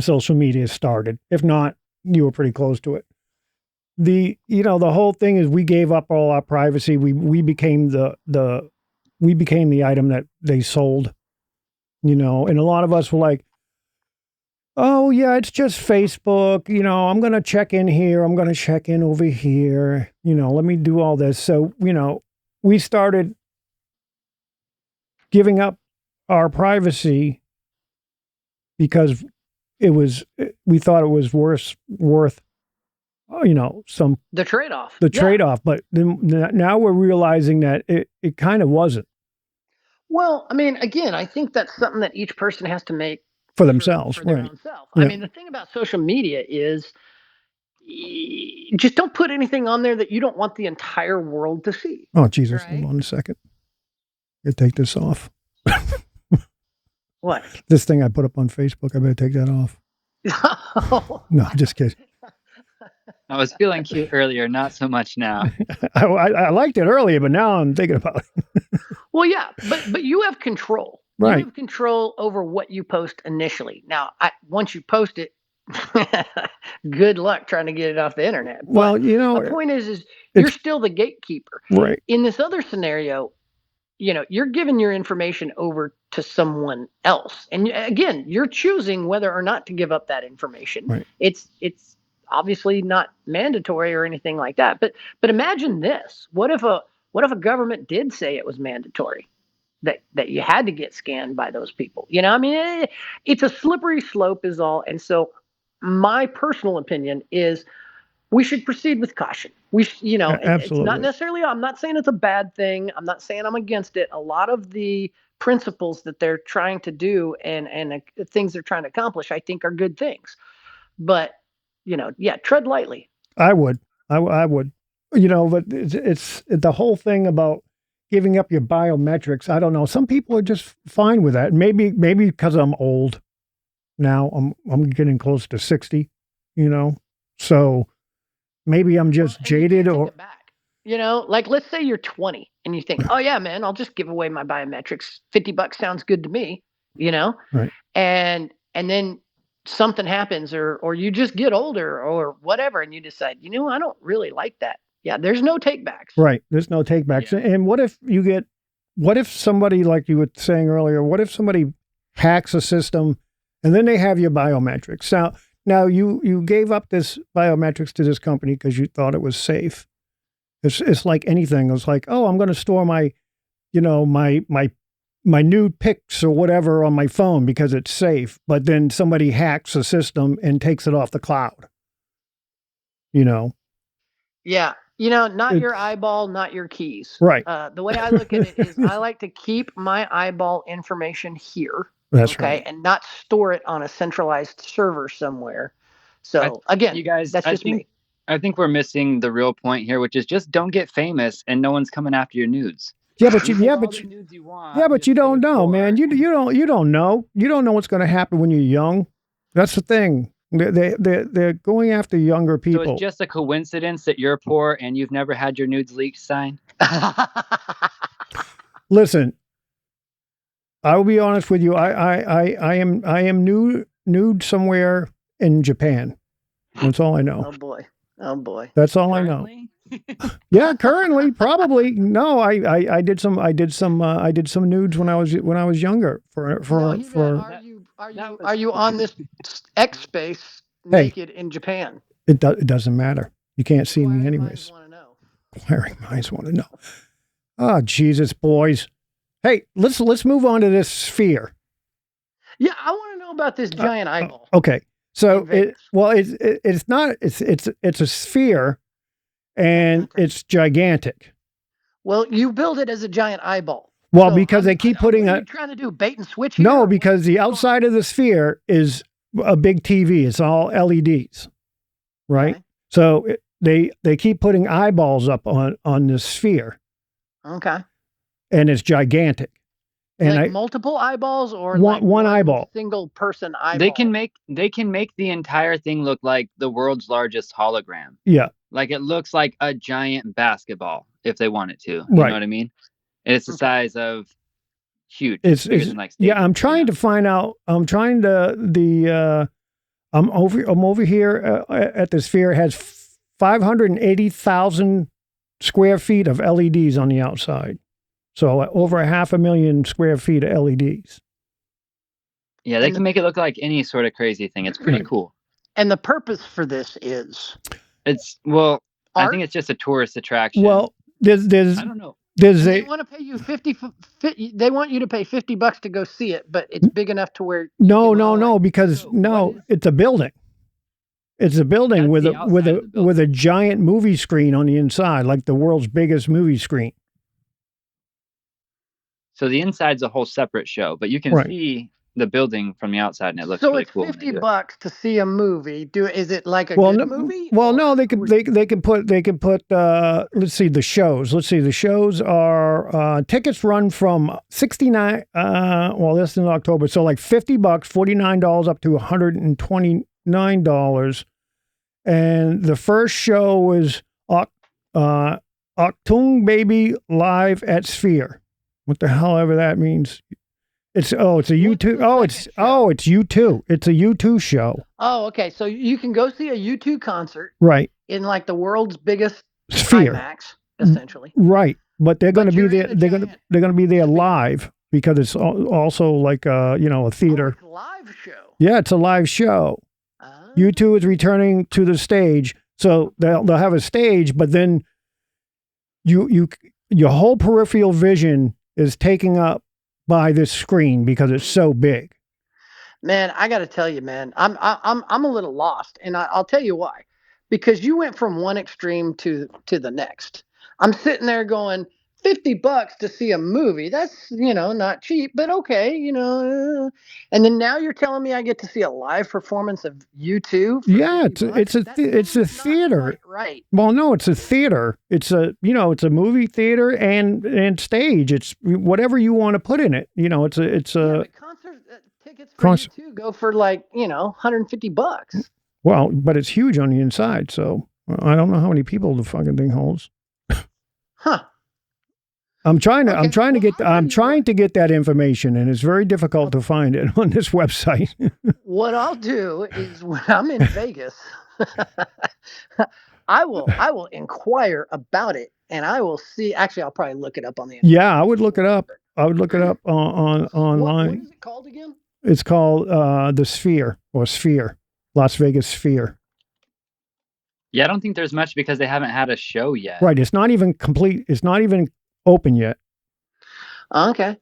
social media started. If not, you were pretty close to it. the whole thing is we gave up all our privacy. We became the item that they sold, and a lot of us were like, oh yeah, it's just Facebook. I'm going to check in here. I'm going to check in over here. Let me do all this. So, we started giving up our privacy because we thought it was worth the trade-off. But then now we're realizing that it kind of wasn't. Well, I mean, again, I think that's something that each person has to make for themselves, for their right? own self. Yeah. I mean, the thing about social media is just don't put anything on there that you don't want the entire world to see. Oh, Jesus. Right? Hold on a second. You take this off. What? This thing I put up on Facebook, I better take that off. No, just kidding. I was feeling cute earlier, not so much now. I liked it earlier, but now I'm thinking about it. Well, yeah, but you have control. Right. You have control over what you post initially. Now, once you post it, good luck trying to get it off the internet. But well, the point is you're still the gatekeeper. Right. In this other scenario, you're giving your information over to someone else. And again, you're choosing whether or not to give up that information. Right. It's obviously not mandatory or anything like that. But imagine this. What if a government did say it was mandatory that you had to get scanned by those people? I mean, it's a slippery slope is all. And so my personal opinion is we should proceed with caution. Absolutely. It's not necessarily, I'm not saying it's a bad thing. I'm not saying I'm against it. A lot of the principles that they're trying to do and things they're trying to accomplish, I think are good things. But, tread lightly. I would. But it's the whole thing about giving up your biometrics. I don't know. Some people are just fine with that. Maybe because I'm old now. I'm getting close to 60, so maybe I'm just jaded or back. Like let's say you're 20 and you think, oh yeah, man, I'll just give away my biometrics. $50 sounds good to me, Right. And then something happens or you just get older or whatever. And you decide, I don't really like that. Yeah. There's no takebacks. Right. There's no takebacks. Yeah. And what if somebody, like you were saying earlier, what if somebody hacks a system and then they have your biometrics? Now you gave up this biometrics to this company because you thought it was safe. It's like anything. It's like, oh, I'm going to store my nude pics or whatever on my phone because it's safe. But then somebody hacks a system and takes it off the cloud. Yeah. Not your eyeball, not your keys. Right. The way I look at it is I like to keep my eyeball information here. That's right. And not store it on a centralized server somewhere. So again, you guys, that's just me. I think we're missing the real point here, which is just don't get famous and no one's coming after your nudes. Yeah, but you don't know, man. You don't know. You don't know what's going to happen when you're young. That's the thing. They're going after younger people. So it's just a coincidence that you're poor and you've never had your nudes leaked, sign? Listen, I will be honest with you. I am nude somewhere in Japan. That's all I know. Oh boy. That's all currently? I know. Yeah, currently, probably. No, I did some nudes when I was younger. Are you on this X space naked in Japan? It doesn't matter. You can't see me anyways. Inquiring minds want to know. Oh, Jesus, boys. Hey, let's move on to this sphere. Yeah, I want to know about this giant eyeball. Okay. So it's a sphere and it's gigantic. Well, you build it as a giant eyeball. Well, so because they keep putting what are you trying to do, bait and switch here? No, because the outside of the sphere is a big TV. It's all LEDs. Right? Okay. So they keep putting eyeballs up on this sphere. Okay. And it's gigantic. And like multiple eyeballs or one eyeball, single person eyeball. They can make the entire thing look like the world's largest hologram. Yeah, like it looks like a giant basketball if they want it to. You right. know what I mean? And it's the size of huge. It's like yeah. I'm trying to find out. I'm over here at the sphere. It has 580,000 square feet of LEDs on the outside. So over 500,000 square feet of LEDs. Yeah, they can make it look like any sort of crazy thing. It's pretty cool. And the purpose for this is? Art? I think it's just a tourist attraction. Well, there's I don't know. They want to pay you they want you to pay $50 to go see it, but it's big enough to where because it's a building. It's a building with a giant movie screen on the inside, like the world's biggest movie screen. So the inside's a whole separate show, but you can see the building from the outside, and it looks really cool. So it's $50 to see a movie. Is it like a good movie? Well, no, they can put let's see the shows. The shows are tickets run from $69. Well, this is in October, so like $50, $49 up to $129. And the first show is Octung Baby Live at Sphere. What the hell ever that means. It's a U2. It's U2. It's a U2 show. Oh, okay. So you can go see a U2 concert, right? In like the world's biggest Sphere, IMAX, essentially. Right, but they're going to be there. They're going to be there live because it's also like a theater. Oh, live show. Yeah, it's a live show. U2 is returning to the stage, so they'll have a stage, but then your whole peripheral vision is taken up by this screen because it's so big. Man, I got to tell you, man, I'm a little lost, and I'll tell you why. Because you went from one extreme to the next. I'm sitting there going, $50 to see a movie. That's, not cheap, but okay, And then now you're telling me I get to see a live performance of U2? Yeah, it's a theater. Right. Well, no, it's a theater. It's it's a movie theater and stage. It's whatever you want to put in it. It's but concert tickets for U2 go for like, $150. Well, but it's huge on the inside, so I don't know how many people the fucking thing holds. Huh. I'm trying to get that information, and it's very difficult to find it on this website. What I'll do is when I'm in Vegas, I will inquire about it, and I will see. Actually, I'll probably look it up on the internet. Yeah, I would look it up. Online. What is it called again? It's called the Sphere or Sphere, Las Vegas Sphere. Yeah, I don't think there's much because they haven't had a show yet. Right. It's not even complete. It's not even open yet. Okay.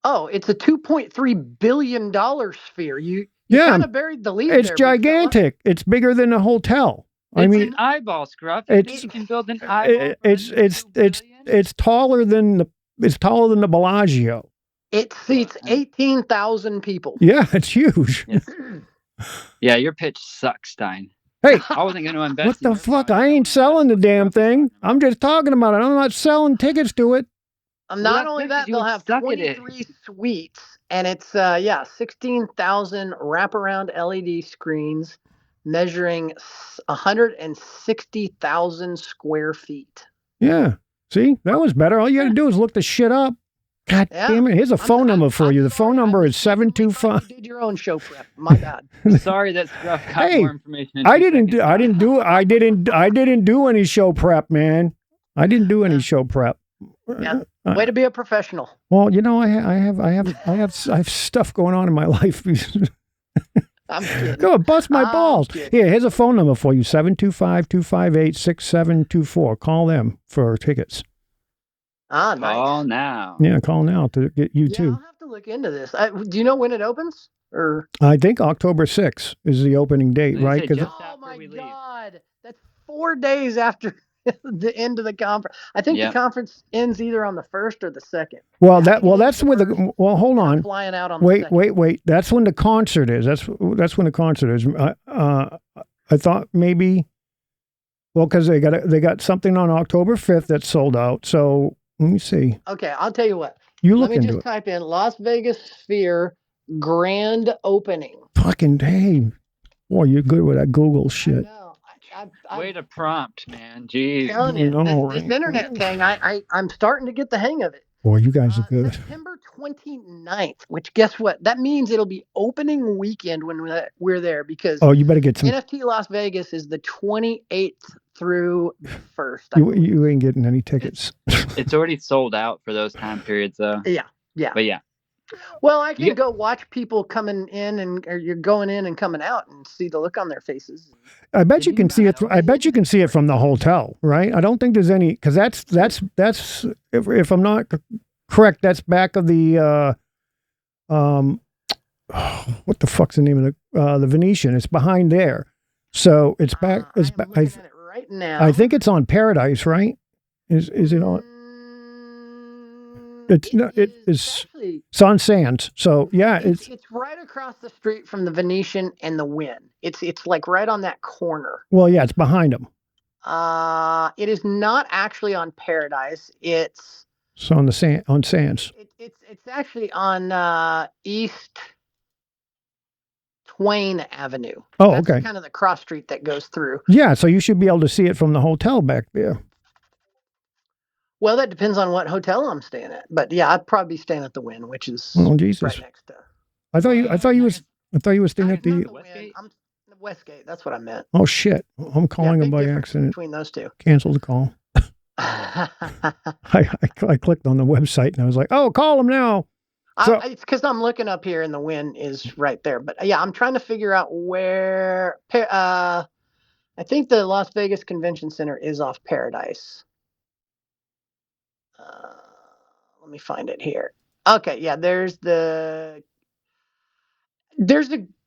Oh, it's a $2.3 billion Sphere. You kind of buried the lead. It's gigantic. It's bigger than a hotel. It's an eyeball, Scruff. You can build an eyeball. It's taller than the Bellagio. It seats 18,000 people. Yeah, it's huge. Yeah, your pitch sucks, Stein. Hey, I wasn't going to invest. What the fuck? I ain't selling the damn thing. I'm just talking about it. I'm not selling tickets to it. Not only that, they'll have 23 suites, and it's 16,000 wraparound LED screens measuring 160,000 square feet. Yeah. See, that was better. All you got to do is look the shit up. God damn it. Here's a phone number for you. The phone number is 725. You did your own show prep. My bad. Sorry that Scruff got more information. I didn't do any show prep, man. I didn't do any show prep. Yeah. Way to be a professional. Well, I have stuff going on in my life. I'm kidding. Go bust my balls. Here's a phone number for you. 725-258-6724. Call them for tickets. Ah, nice. Call now. Yeah, call now to get you too. I'll have to look into this. Do you know when it opens? Or I think October 6th is the opening date, right? Oh my God, that's 4 days after the end of the conference. I think the conference ends either on the 1st or the 2nd. Well, that's with the. Well, hold on. Flying out on. Wait. That's when the concert is. That's when the concert is. I thought maybe. Well, because they got something on October 5th that's sold out. So. Let me see. Okay, I'll tell you what. Let me just type in Las Vegas Sphere grand opening. Fucking hey. Boy, you're good with that Google shit. I know. Way to prompt, man. Jeez. This internet thing, I'm starting to get the hang of it. Boy, you guys are good. September 29th, which guess what? That means it'll be opening weekend when we're there because Oh, you better get some. NFT Las Vegas is the 28th through the 1st. You ain't getting any tickets. It's already sold out for those time periods, though. Yeah. But yeah. Well, I can go watch people coming in or you're going in and coming out and see the look on their faces. I bet you can see it. I bet you can see it from the hotel, right? I don't think there's any because that's if I'm not correct, that's back of the what the fuck's the name of the Venetian? It's behind there, so it's back. It's back. Right now. I think it's on Paradise, right? Is it on? It's not. It's on Sands. So yeah, it's right across the street from the Venetian and the Wynn. It's like right on that corner. Well, yeah, it's behind them. It is not actually on Paradise. It's on the on Sands. It's actually on East Twain Avenue. Oh, That's okay. Kind of the cross street that goes through. Yeah, so you should be able to see it from the hotel back there. Well, that depends on what hotel I'm staying at, but yeah, I'd probably be staying at the Wynn, which is Jesus. right next to. I thought you were staying at the Westgate. I'm Westgate. That's what I meant. Oh shit! I'm calling him by accident. Between those two, cancel the call. I clicked on the website and I was like, oh, call him now. So, it's because I'm looking up here and the Wynn is right there. But yeah, I'm trying to figure out where. I think the Las Vegas Convention Center is off Paradise. Let me find it here. Okay, yeah, there's a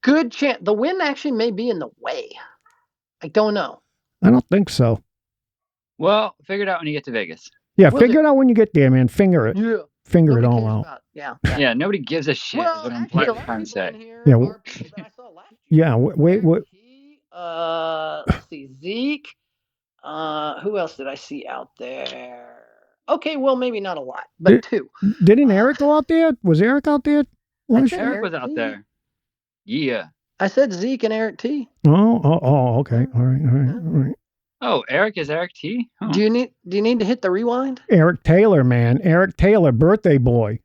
good chance the Wynn actually may be in the way. I don't know. I don't think so. Well, figure it out when you get to Vegas. Yeah, figure it out when you get there, man. Finger it. Yeah. Finger it all out. Yeah, nobody gives a shit. Well, what I'm trying to say. Yeah. Wait. Let's see, Zeke. Who else did I see out there? Okay, well, maybe not a lot, but two. Didn't Eric go out there? Was Eric out there? Eric was out there. Yeah. I said Zeke and Eric T. Oh, okay. All right. Oh, Eric is Eric T. Oh. Do you need to hit the rewind? Eric Taylor, man. Eric Taylor, birthday boy.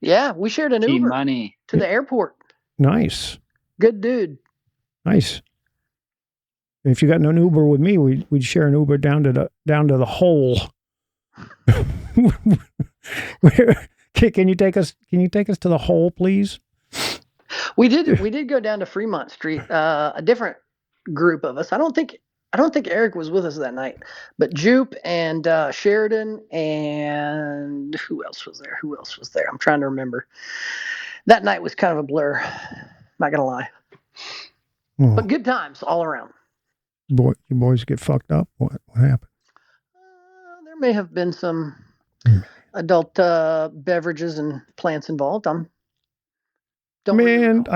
Yeah, we shared an Uber money to the airport. Nice. Good dude. Nice. If you got an Uber with me, we'd share an Uber down to the hole. Can you take us to the hole, please? We did go down to Fremont Street. A different group of us. I don't think Eric was with us that night, but Jupe and Sheridan and who else was there? I'm trying to remember. That night was kind of a blur. Not gonna lie, but good times all around. You boys get fucked up. What happened? There may have been some adult beverages and plants involved. I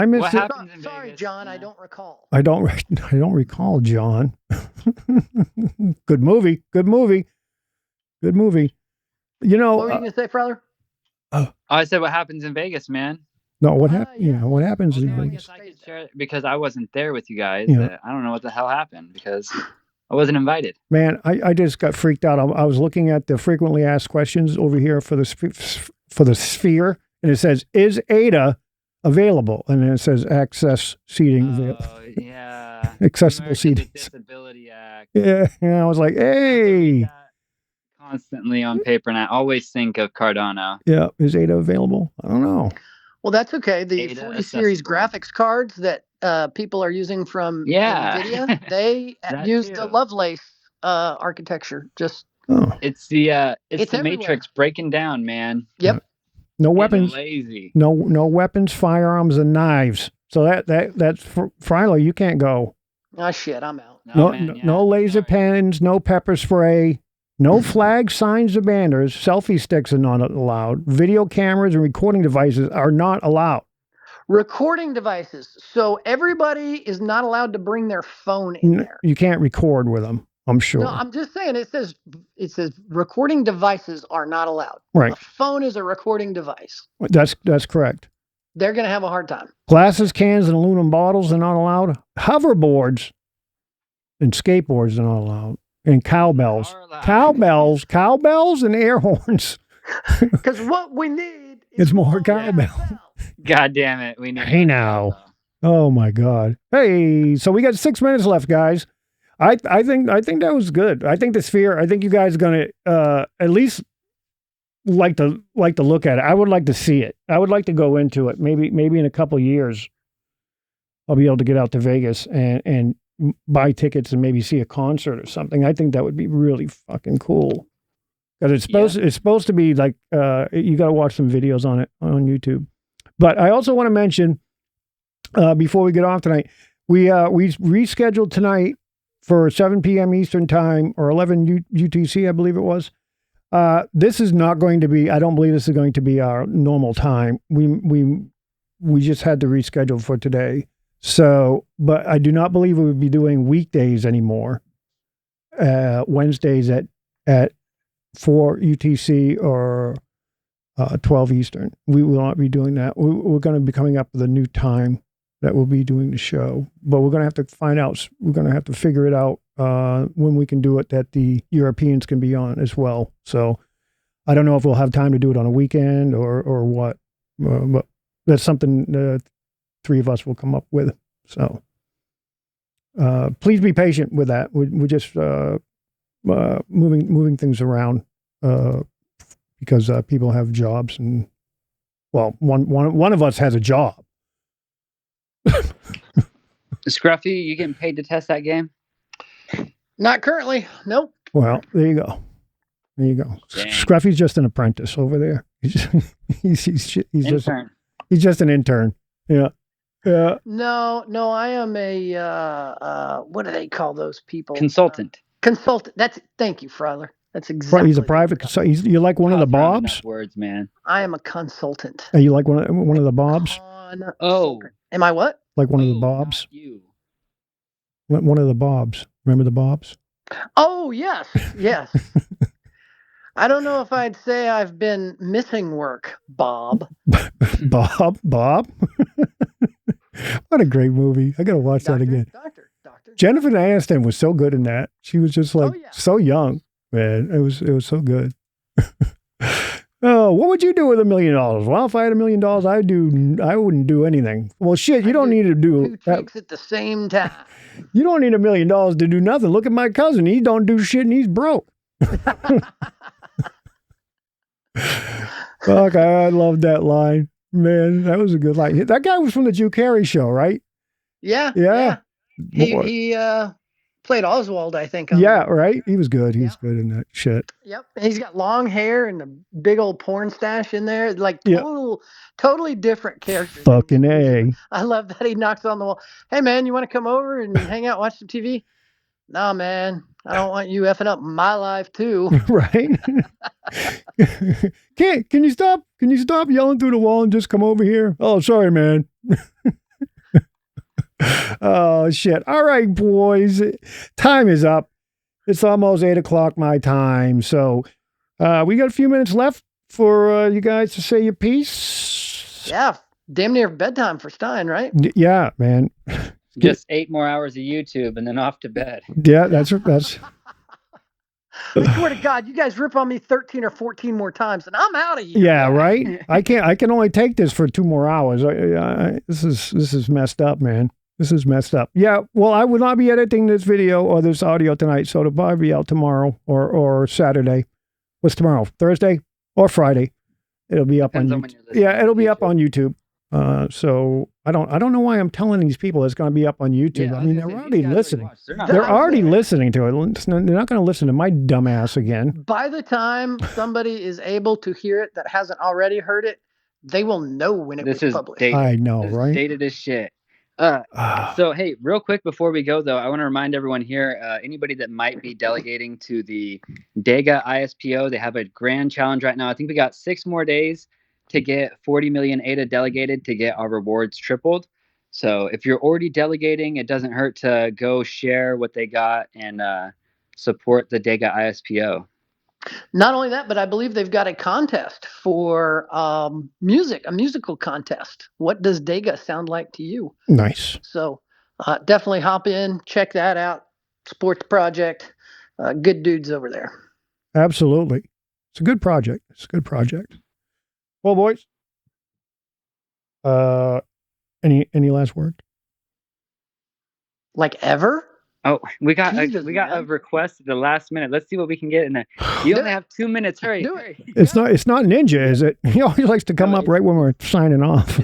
missed it. Sorry, John. Yeah. I don't recall. I don't recall, John. Good movie. You know. What were you gonna say, brother? I said what happens in Vegas, man. No, what happened? Yeah, what happens in Vegas? I could share it because I wasn't there with you guys. Yeah. I don't know what the hell happened because I wasn't invited. Man, I just got freaked out. I was looking at the frequently asked questions over here for the Sphere, and it says, "Is Ada available?" And then it says, "Access seating available." Yeah. Accessible seating. Disability Act. Yeah. I was like, hey. Constantly on paper, and I always think of Cardano. Yeah. Is Ada available? I don't know. Well, that's okay. The 40 series graphics cards that people are using from NVIDIA, they use the Lovelace architecture. It's the Matrix breaking down, man. Yep. No weapons. Lazy. No weapons, firearms, and knives. So that's Frylo. You can't go. Oh shit, I'm out. No laser pens. No pepper spray. No flags, signs, or banners. Selfie sticks are not allowed. Video cameras and recording devices are not allowed. Recording devices. So everybody is not allowed to bring their phone in there. You can't record with them, I'm sure. No, I'm just saying it says recording devices are not allowed. Right. A phone is a recording device. That's correct. They're going to have a hard time. Glasses, cans, and aluminum bottles are not allowed. Hoverboards and skateboards are not allowed. And cowbells and air horns. Because what we need It's more cowbell. God damn it. We need Hey now. Oh my God. Hey, so we got 6 minutes left, guys. I think that was good. I think the Sphere, I think you guys are gonna at least like to look at it. I would like to see it. I would like to go into it. Maybe in a couple of years I'll be able to get out to Vegas and buy tickets and maybe see a concert or something. I think that would be really fucking cool. Because it's supposed to be like you got to watch some videos on it on YouTube. But I also want to mention before we get off tonight, we rescheduled tonight for 7 p.m. Eastern time or 11 UTC, I believe it was. This is not going to be. I don't believe this is going to be our normal time. We just had to reschedule for today. So, but I do not believe we would be doing weekdays anymore. Wednesdays at 4 UTC or 12 Eastern. We will not be doing that. We're going to be coming up with a new time that we'll be doing the show. But we're going to have to find out. We're going to have to figure it out when we can do it that the Europeans can be on as well. So I don't know if we'll have time to do it on a weekend or what. But that's something the three of us will come up with. So please be patient with that. We're just moving things around because people have jobs and one of us has a job. Scruffy, you getting paid to test that game? Not currently. Nope. Well, there you go. Dang. Scruffy's just an apprentice over there. He's just an intern. Yeah. Yeah. No, I am a what do they call those people? Consultant. Consultant. Thank you, Frother. That's exactly. He's a private consultant. You're like one of the Bobs? Words, man. I am a consultant. Are you like one of the Bobs? Am I what? Like one of the Bobs? You. One of the Bobs. Remember the Bobs? Oh, yes. Yes. I don't know if I'd say I've been missing work, Bob. Bob? What a great movie. I got to watch that again. Doctor. Jennifer Aniston was so good in that. She was just like so young, man. It was so good. Oh, what would you do with $1 million? Well, if I had $1 million, I wouldn't do anything. Well, shit, you don't need to do two tricks at the same time. You don't need $1 million to do nothing. Look at my cousin. He don't do shit and he's broke. Fuck, I love that line. Man, that was a good line. That guy was from the Drew Carey show, right? Yeah. He played Oswald, I think. Right? He was good. He was good in that shit. Yep. He's got long hair and a big old porn stash in there. Like totally different character. Fucking A. I love that he knocks on the wall. Hey, man, you want to come over and hang out, watch some TV? Nah, man. I don't want you effing up my life too. Right? Can you stop yelling through the wall and just come over here? Oh, sorry, man. Oh, shit. All right, boys. Time is up. It's almost 8:00 my time. So we got a few minutes left for you guys to say your piece. Yeah. Damn near bedtime for Stein, right? Yeah, man. Just 8 more hours of YouTube and then off to bed. Yeah, that's. I swear to God, you guys rip on me 13 or 14 more times, and I'm out of here. Yeah, right. I can only take this for 2 more hours. This is messed up, man. This is messed up. Yeah. Well, I will not be editing this video or this audio tonight, so it'll probably be out tomorrow or Saturday. What's tomorrow? Thursday or Friday? It'll be up on YouTube. Yeah, it'll be up on YouTube. So I don't know why I'm telling these people it's going to be up on YouTube. I mean, they're already listening. They're already listening to it. They're not going to listen to my dumbass again. By the time somebody is able to hear it that hasn't already heard it, they will know when it was published. Dated. I know, right? Dated as shit. So, hey, real quick before we go, though, I want to remind everyone here, anybody that might be delegating to the Dega ISPO, they have a grand challenge right now. I think we got 6 more days to get 40 million ADA delegated to get our rewards tripled. So if you're already delegating, it doesn't hurt to go share what they got and support the Dega ISPO. Not only that, but I believe they've got a contest for a musical contest. What does Dega sound like to you? Nice. So definitely hop in, check that out. Sports project. Good dudes over there. Absolutely. It's a good project. Well, boys, Any last word? Like ever? Oh, we got Jesus, a man. request at the last minute. Let's see what we can get in there. You only have 2 minutes. Hurry, Do it. hurry. It's not Ninja, is it? He always likes to come No, up right when we're signing off.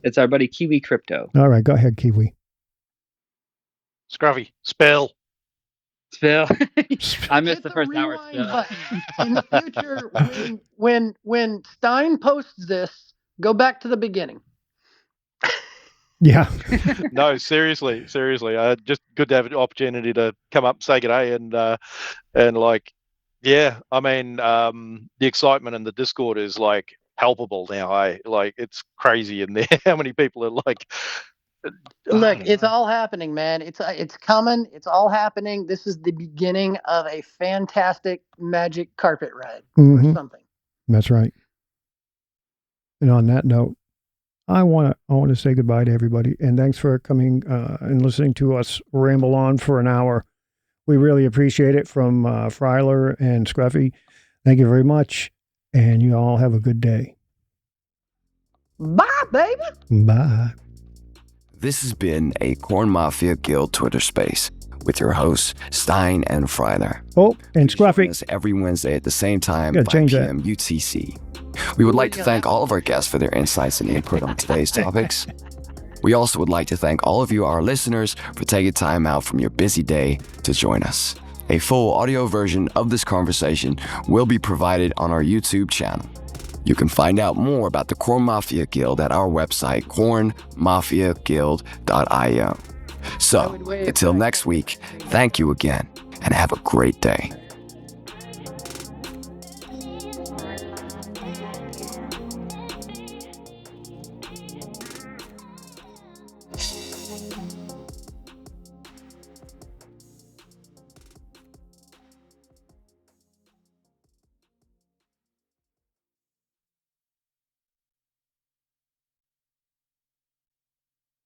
It's our buddy Kiwi Crypto. All right, go ahead, Kiwi. Scruffy, spell. Phil, I missed Hit the first hour. rewind button. In the future, when Stein posts this, go back to the beginning. Yeah. No, seriously. Just good to have an opportunity to come up and say good day and like, yeah, I mean, the excitement in the Discord is like palpable now. Like it's crazy in there. How many people are like? Look, it's all happening, man. It's coming. It's all happening. This is the beginning of a fantastic magic carpet ride or something. That's right. And on that note, I want to say goodbye to everybody, and thanks for coming and listening to us ramble on for an hour. We really appreciate it from Fryler and Scruffy. Thank you very much, and you all have a good day. Bye, baby. Bye. This has been a Corn Mafia Guild Twitter space with your hosts, Stein and Fryler. Oh, and Scruffy. Join us every Wednesday at the same time, Yeah, 5 change p.m. UTC. We would like to thank all of our guests for their insights and input on today's topics. We also would like to thank all of you, our listeners, for taking time out from your busy day to join us. A full audio version of this conversation will be provided on our YouTube channel. You can find out more about the Corn Mafia Guild at our website, cornmafiaguild.io. So, until next week, thank you again, and have a great day.